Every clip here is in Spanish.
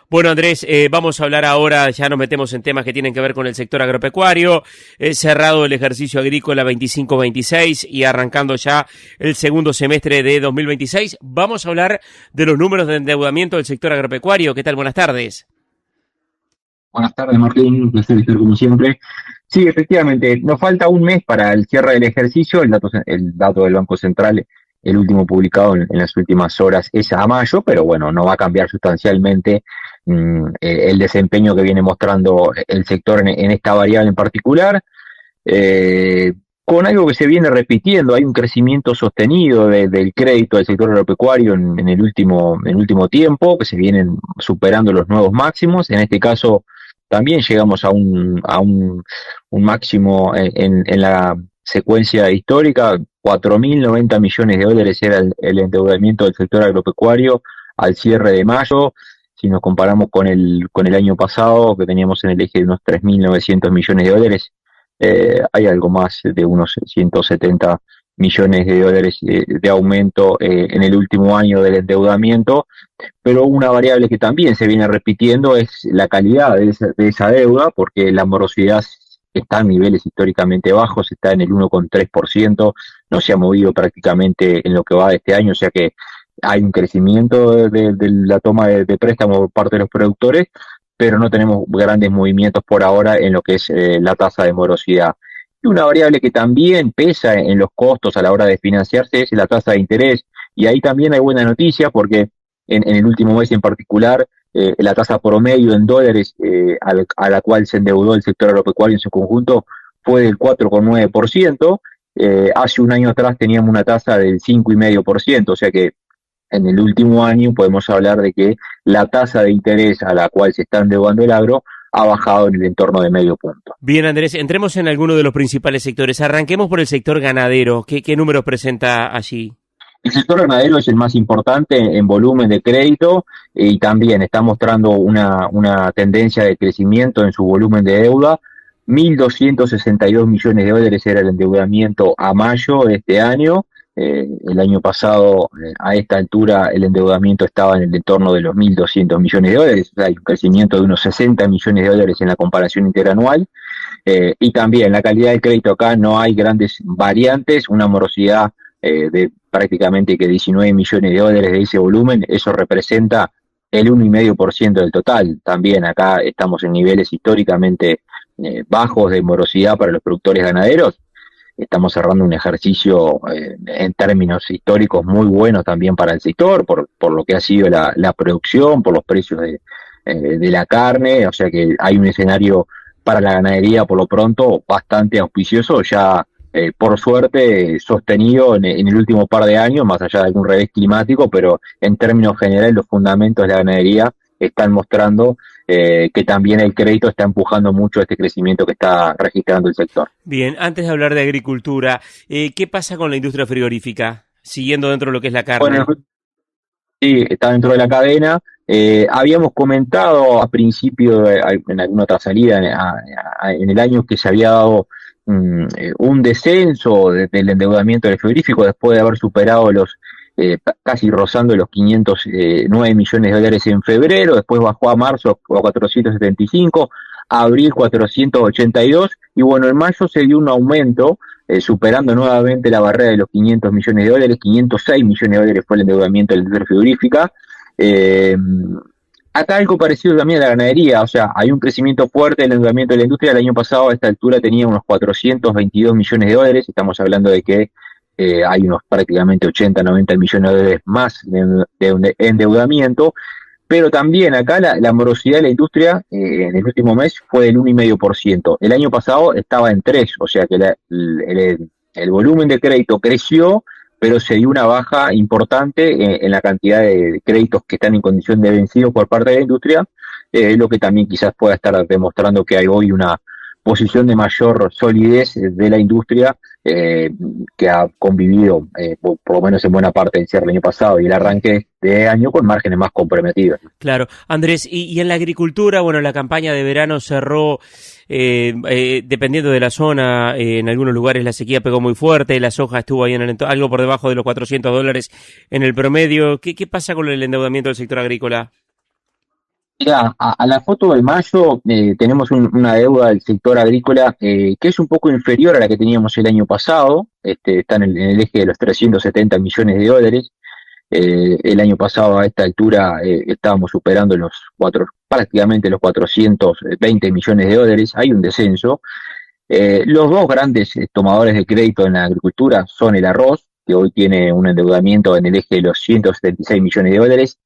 Bueno, Andrés, vamos a hablar ahora, ya nos metemos en temas que tienen que ver con el sector agropecuario, cerrado el ejercicio agrícola 25-26 y arrancando ya el segundo semestre de 2026. Vamos a hablar de los números de endeudamiento del sector agropecuario. ¿Qué tal? Buenas tardes. Buenas tardes, Martín. Un placer estar como siempre. Sí, efectivamente, nos falta un mes para el cierre del ejercicio. El dato del Banco Central, el último publicado en las últimas horas, es a mayo, pero bueno, no va a cambiar sustancialmente el desempeño que viene mostrando el sector en esta variable en particular. Eh, con algo que se viene repitiendo, hay un crecimiento sostenido del crédito del sector agropecuario en el último tiempo, que se vienen superando los nuevos máximos. En este caso, también llegamos a un máximo en la secuencia histórica. 4.090 millones de dólares era el endeudamiento del sector agropecuario al cierre de mayo. Si nos comparamos con el año pasado, que teníamos en el eje de unos 3.900 millones de dólares, hay algo más de unos 170 millones de dólares de aumento en el último año del endeudamiento, pero una variable que también se viene repitiendo es la calidad de esa deuda, porque la morosidad está en niveles históricamente bajos, está en el 1,3%, no se ha movido prácticamente en lo que va de este año, o sea que hay un crecimiento de la toma de préstamos por parte de los productores, pero no tenemos grandes movimientos por ahora en lo que es la tasa de morosidad. Y una variable que también pesa en los costos a la hora de financiarse es la tasa de interés, y ahí también hay buena noticia porque en el último mes en particular, la tasa promedio en dólares a la cual se endeudó el sector agropecuario en su conjunto fue del 4,9%. Hace un año atrás teníamos una tasa del 5,5%, o sea que en el último año podemos hablar de que la tasa de interés a la cual se está endeudando el agro ha bajado en el entorno de medio punto. Bien, Andrés, entremos en alguno de los principales sectores. Arranquemos por el sector ganadero. ¿Qué números presenta allí? El sector ganadero es el más importante en volumen de crédito y también está mostrando una tendencia de crecimiento en su volumen de deuda. 1.262 millones de dólares era el endeudamiento a mayo de este año. El año pasado, a esta altura, el endeudamiento estaba en el entorno de los 1.200 millones de dólares, o sea, hay un crecimiento de unos 60 millones de dólares en la comparación interanual. Y también la calidad del crédito acá no hay grandes variantes, una morosidad de prácticamente que 19 millones de dólares de ese volumen, eso representa el 1,5% del total. También acá estamos en niveles históricamente bajos de morosidad para los productores ganaderos. Estamos cerrando un ejercicio en términos históricos muy bueno también para el sector, por lo que ha sido la producción, por los precios de la carne, o sea que hay un escenario para la ganadería por lo pronto bastante auspicioso, ya por suerte sostenido en el último par de años, más allá de algún revés climático, pero en términos generales los fundamentos de la ganadería están mostrando que también el crédito está empujando mucho este crecimiento que está registrando el sector. Bien, antes de hablar de agricultura, ¿qué pasa con la industria frigorífica? Siguiendo dentro de lo que es la Bueno, carne. sí, está dentro de la cadena. Habíamos comentado a principio, en alguna otra salida, en el año, que se había dado un descenso del endeudamiento del frigorífico después de haber superado casi rozando los 509 millones de dólares en febrero, después bajó a marzo a 475, a abril 482, y bueno, en mayo se dio un aumento, superando nuevamente la barrera de los 500 millones de dólares, 506 millones de dólares fue el endeudamiento de la industria frigorífica. Eh, Acá algo parecido también a la ganadería, o sea, hay un crecimiento fuerte del endeudamiento de la industria. El año pasado a esta altura tenía unos 422 millones de dólares, estamos hablando de que hay unos prácticamente 80, 90 millones de dólares más de endeudamiento, pero también acá la morosidad de la industria en el último mes fue del 1,5%. El año pasado estaba en 3, o sea que el volumen de crédito creció, pero se dio una baja importante en la cantidad de créditos que están en condición de vencidos por parte de la industria, lo que también quizás pueda estar demostrando que hay hoy una posición de mayor solidez de la industria, que ha convivido, por lo menos en buena parte del cierre del año pasado y el arranque de año, con márgenes más comprometidos. Claro, Andrés, y en la agricultura, bueno, la campaña de verano cerró, dependiendo de la zona, en algunos lugares la sequía pegó muy fuerte, la soja estuvo ahí algo por debajo de los $400 en el promedio. ¿Qué pasa con el endeudamiento del sector agrícola? Mira, a la foto de mayo tenemos una deuda del sector agrícola que es un poco inferior a la que teníamos el año pasado. Está en el eje de los 370 millones de dólares. El año pasado a esta altura estábamos superando prácticamente los 420 millones de dólares. Hay un descenso. Los dos grandes tomadores de crédito en la agricultura son el arroz, que hoy tiene un endeudamiento en el eje de los 176 millones de dólares.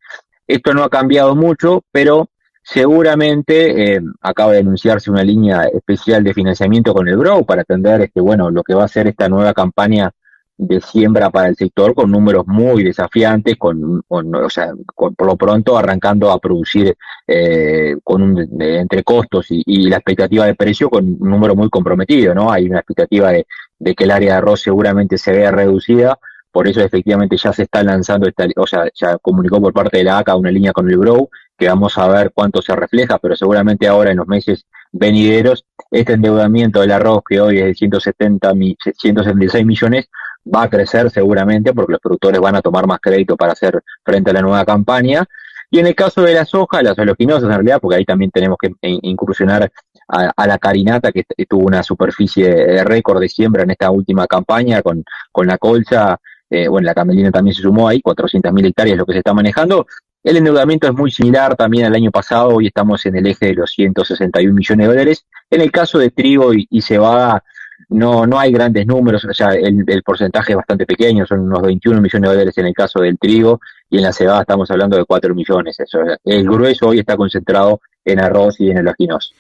Esto no ha cambiado mucho, pero seguramente acaba de anunciarse una línea especial de financiamiento con el GROW para atender bueno, lo que va a ser esta nueva campaña de siembra para el sector con números muy desafiantes, o sea, por lo pronto arrancando a producir entre costos y la expectativa de precio con un número muy comprometido, ¿no? Hay una expectativa de que el área de arroz seguramente se vea reducida. Por eso efectivamente ya se está lanzando o sea, ya comunicó por parte de la ACA una línea con el GROW, que vamos a ver cuánto se refleja, pero seguramente ahora en los meses venideros, este endeudamiento del arroz, que hoy es de 176 millones, va a crecer seguramente porque los productores van a tomar más crédito para hacer frente a la nueva campaña. Y en el caso de la soja, las oleaginosas en realidad, porque ahí también tenemos que incursionar a la carinata, que tuvo una superficie de récord de siembra en esta última campaña con la colza. Bueno, la camelina también se sumó ahí, 400.000 hectáreas es lo que se está manejando. El endeudamiento es muy similar también al año pasado, hoy estamos en el eje de los 161 millones de dólares. En el caso de trigo y cebada, no hay grandes números, o sea, el porcentaje es bastante pequeño, son unos 21 millones de dólares en el caso del trigo, y en la cebada estamos hablando de 4 millones. El grueso hoy está concentrado en arroz y en oleaginosas.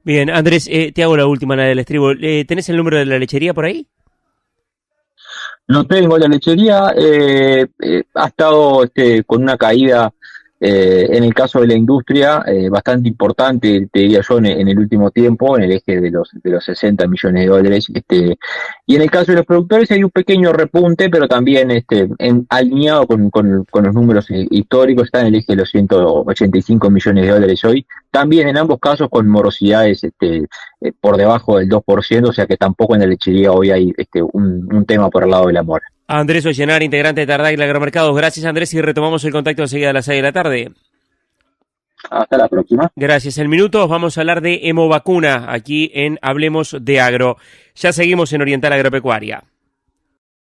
Bien, Andrés, te hago la última, la del estribo. ¿Tenés el número de la lechería por ahí? No tengo la lechería, ha estado con una caída en el caso de la industria bastante importante, te diría yo, en el último tiempo, en el eje de los 60 millones de dólares. Y en el caso de los productores hay un pequeño repunte, pero también alineado con los números históricos, está en el eje de los 185 millones de dólares hoy. También en ambos casos con morosidades por debajo del 2%, o sea que tampoco en la lechería hoy hay un tema por el lado de la mora. Andrés Ollenar, integrante de Tarday Agromercados. Gracias, Andrés, y retomamos el contacto enseguida a las 6 de la tarde. Hasta la próxima. Gracias. En minutos vamos a hablar de Hemovacuna aquí en Hablemos de Agro. Ya seguimos en Oriental Agropecuaria.